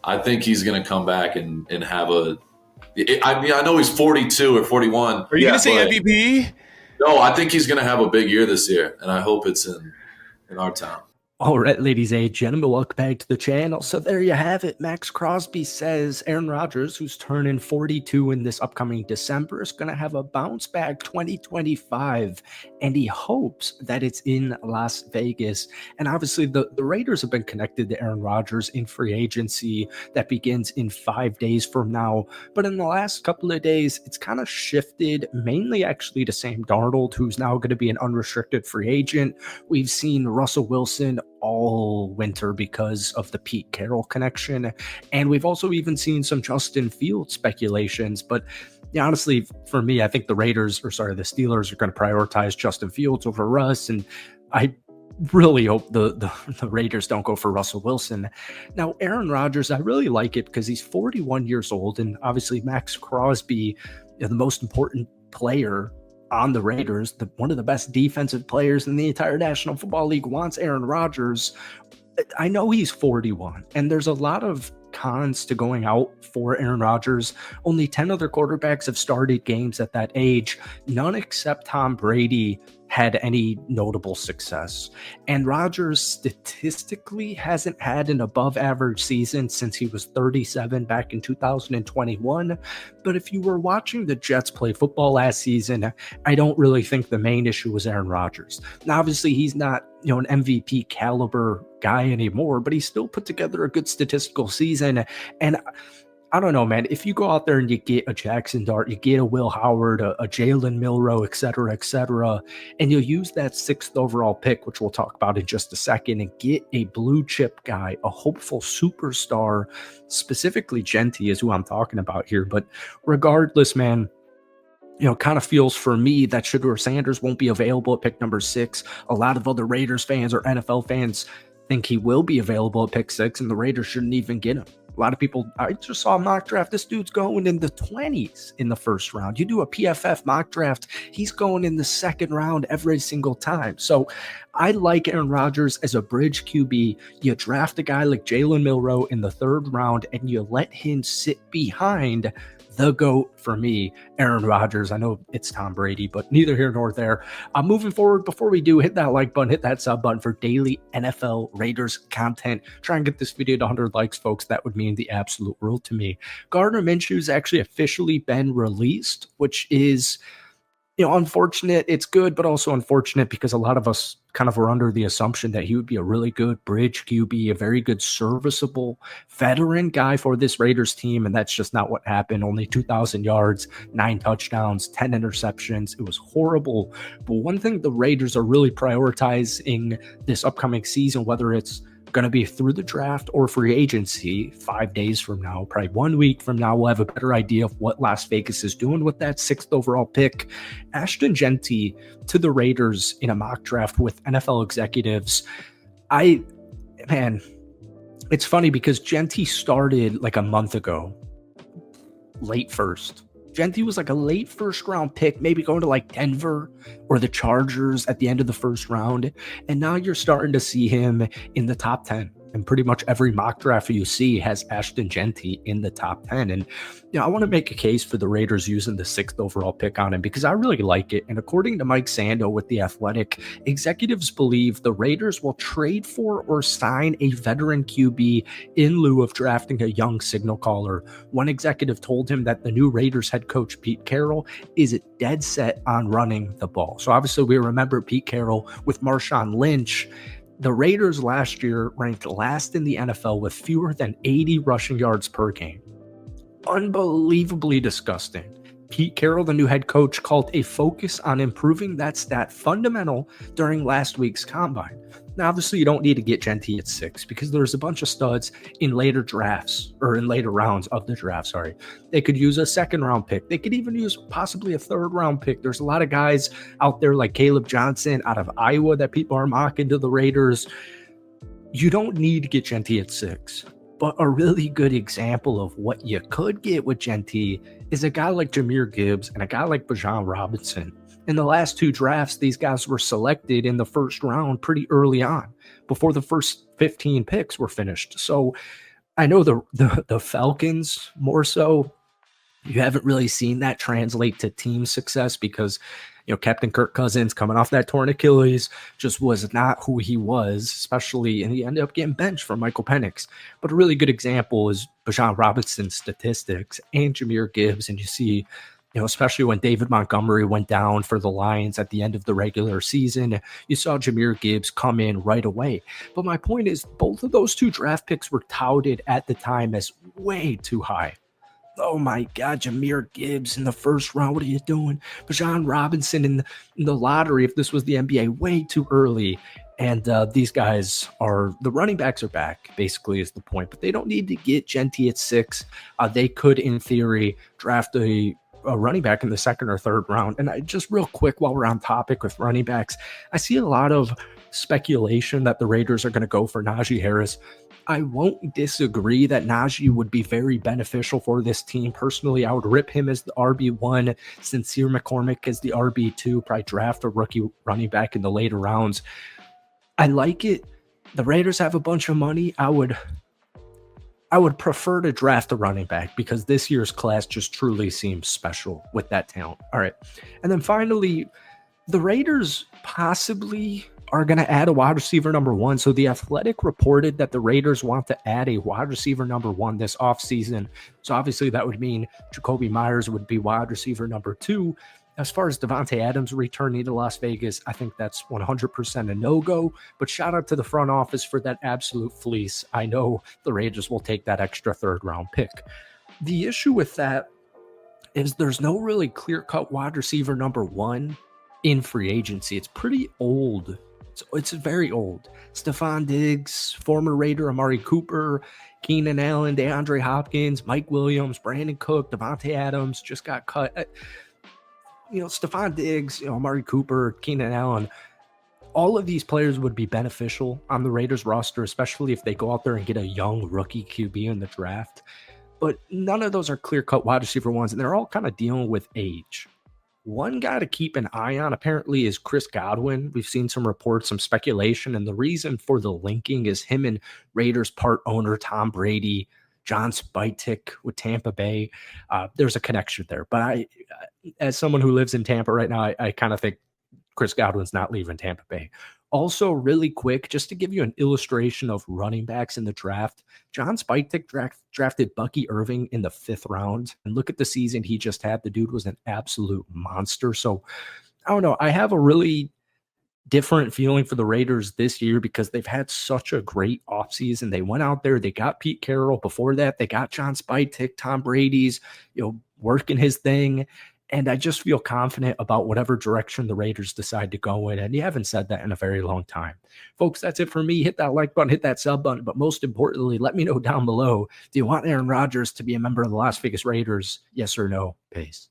I think he's going to come back and have a. I mean, I know he's 42 or 41. Are you going to say MVP? No, I think he's going to have a big year this year, and I hope it's in our town. All right, ladies and gentlemen, welcome back to the channel. So there you have it. Maxx Crosby says Aaron Rodgers, who's turning 42 in this upcoming December, is going to have a bounce back 2025, and he hopes that it's in Las Vegas. And obviously, the Raiders have been connected to Aaron Rodgers in free agency that begins in 5 days from now. But in the last couple of days, it's kind of shifted, mainly actually to Sam Darnold, who's now going to be an unrestricted free agent. We've seen Russell Wilson all winter because of the Pete Carroll connection. And we've also even seen some Justin Fields speculations. But yeah, honestly, for me, I think the Steelers are going to prioritize Justin Fields over Russ. And I really hope the Raiders don't go for Russell Wilson. Now, Aaron Rodgers, I really like it because he's 41 years old. And obviously, Maxx Crosby, the most important player on the Raiders, one of the best defensive players in the entire National Football League, wants Aaron Rodgers. I know he's 41, and there's a lot of cons to going out for Aaron Rodgers. Only 10 other quarterbacks have started games at that age. None except Tom Brady had any notable success. And Rodgers statistically hasn't had an above average season since he was 37 back in 2021. But if you were watching the Jets play football last season, I don't really think the main issue was Aaron Rodgers. Now, obviously, he's not, an MVP caliber guy anymore, but he still put together a good statistical season. And I don't know, man, if you go out there and you get a Jackson Dart, you get a Will Howard, a Jalen Milroe, et cetera, and you'll use that 6th overall pick, which we'll talk about in just a second, and get a blue chip guy, a hopeful superstar, specifically Genty is who I'm talking about here. But regardless, man, kind of feels for me that Shedeur Sanders won't be available at pick number 6. A lot of other Raiders fans or NFL fans think he will be available at pick 6, and the Raiders shouldn't even get him. A lot of people, I just saw a mock draft. This dude's going in the 20s in the first round. You do a PFF mock draft, he's going in the 2nd round every single time. So I like Aaron Rodgers as a bridge QB. You draft a guy like Jalen Milroe in the 3rd round, and you let him sit behind the GOAT for me, Aaron Rodgers. I know it's Tom Brady, but neither here nor there. Moving forward, before we do, hit that like button, hit that sub button for daily NFL Raiders content. Try and get this video to 100 likes, folks. That would mean the absolute world to me. Gardner Minshew's actually officially been released, which is, unfortunate. It's good, but also unfortunate because a lot of us kind of were under the assumption that he would be a really good bridge QB, a very good serviceable veteran guy for this Raiders team. And that's just not what happened. Only 2,000 yards, 9 touchdowns, 10 interceptions. It was horrible. But one thing the Raiders are really prioritizing this upcoming season, whether it's going to be through the draft or free agency 5 days from now, probably 1 week from now, we'll have a better idea of what Las Vegas is doing with that 6th overall pick. Ashton Genty to the Raiders in a mock draft with NFL executives. It's funny because Genty started like a month ago, late 1st. Genty was like a late 1st round pick, maybe going to like Denver or the Chargers at the end of the 1st round. And now you're starting to see him in the top 10. And pretty much every mock draft you see has Ashton Genty in the top 10. And, I want to make a case for the Raiders using the 6th overall pick on him because I really like it. And according to Mike Sando with The Athletic, executives believe the Raiders will trade for or sign a veteran QB in lieu of drafting a young signal caller. One executive told him that the new Raiders head coach, Pete Carroll, is dead set on running the ball. So obviously we remember Pete Carroll with Marshawn Lynch. The Raiders last year ranked last in the NFL with fewer than 80 rushing yards per game. Unbelievably disgusting. Pete Carroll, the new head coach, called a focus on improving that stat fundamental during last week's combine. Now, obviously, you don't need to get Genty at 6 because there's a bunch of studs in later drafts or in later rounds of the draft. They could use a 2nd round pick. They could even use possibly a 3rd round pick. There's a lot of guys out there like Caleb Johnson out of Iowa that people are mocking to the Raiders. You don't need to get Genty at 6. But a really good example of what you could get with Genty is a guy like Jahmyr Gibbs and a guy like Bijan Robinson. In the last 2 drafts, these guys were selected in the 1st round pretty early on, before the first 15 picks were finished. So I know the Falcons more so. You haven't really seen that translate to team success because, Captain Kirk Cousins coming off that torn Achilles just was not who he was, especially, and he ended up getting benched for Michael Penix. But a really good example is Bijan Robinson's statistics and Jahmyr Gibbs. And you see, especially when David Montgomery went down for the Lions at the end of the regular season, you saw Jahmyr Gibbs come in right away. But my point is, both of those two draft picks were touted at the time as way too high. Oh my God, Jahmyr Gibbs in the first round. What are you doing? Bijan Robinson in the lottery, if this was the NBA, way too early. And these guys the running backs are back, basically, is the point. But they don't need to get Genty at 6. They could, in theory, draft a running back in the second or third round. And just real quick, while we're on topic with running backs, I see a lot of speculation that the Raiders are going to go for Najee Harris. I won't disagree that Najee would be very beneficial for this team. Personally, I would rip him as the RB1, Sincere McCormick as the RB2, probably draft a rookie running back in the later rounds. I like it. The Raiders have a bunch of money. I would prefer to draft a running back because this year's class just truly seems special with that talent. All right. And then finally, the Raiders possibly are going to add a wide receiver number 1. So The Athletic reported that the Raiders want to add a wide receiver number 1 this offseason. So obviously that would mean Jacoby Myers would be wide receiver number 2. As far as Devontae Adams returning to Las Vegas, I think that's 100% a no-go. But shout out to the front office for that absolute fleece. I know the Raiders will take that extra third-round pick. The issue with that is there's no really clear-cut wide receiver number 1 in free agency. It's pretty old. It's very old. Stephon Diggs, former Raider Amari Cooper, Keenan Allen, DeAndre Hopkins, Mike Williams, Brandon Cook, Devontae Adams just got cut. Stephon Diggs, Amari Cooper, Keenan Allen, all of these players would be beneficial on the Raiders roster, especially if they go out there and get a young rookie QB in the draft. But none of those are clear-cut wide receiver ones, and they're all kind of dealing with age. One guy to keep an eye on apparently is Chris Godwin. We've seen some reports, some speculation, and the reason for the linking is him and Raiders part owner Tom Brady, John Spytek with Tampa Bay. There's a connection there. But as someone who lives in Tampa right now, I kind of think Chris Godwin's not leaving Tampa Bay. Also, really quick, just to give you an illustration of running backs in the draft, John Spytek drafted Bucky Irving in the 5th round. And look at the season he just had. The dude was an absolute monster. So, I don't know. I have a really different feeling for the Raiders this year because they've had such a great offseason. They went out there, they got Pete Carroll. Before that, they got John Spytek, Tom Brady's, working his thing. And I just feel confident about whatever direction the Raiders decide to go in. And you haven't said that in a very long time. Folks, that's it for me. Hit that like button, hit that sub button. But most importantly, let me know down below, do you want Aaron Rodgers to be a member of the Las Vegas Raiders? Yes or no? Peace.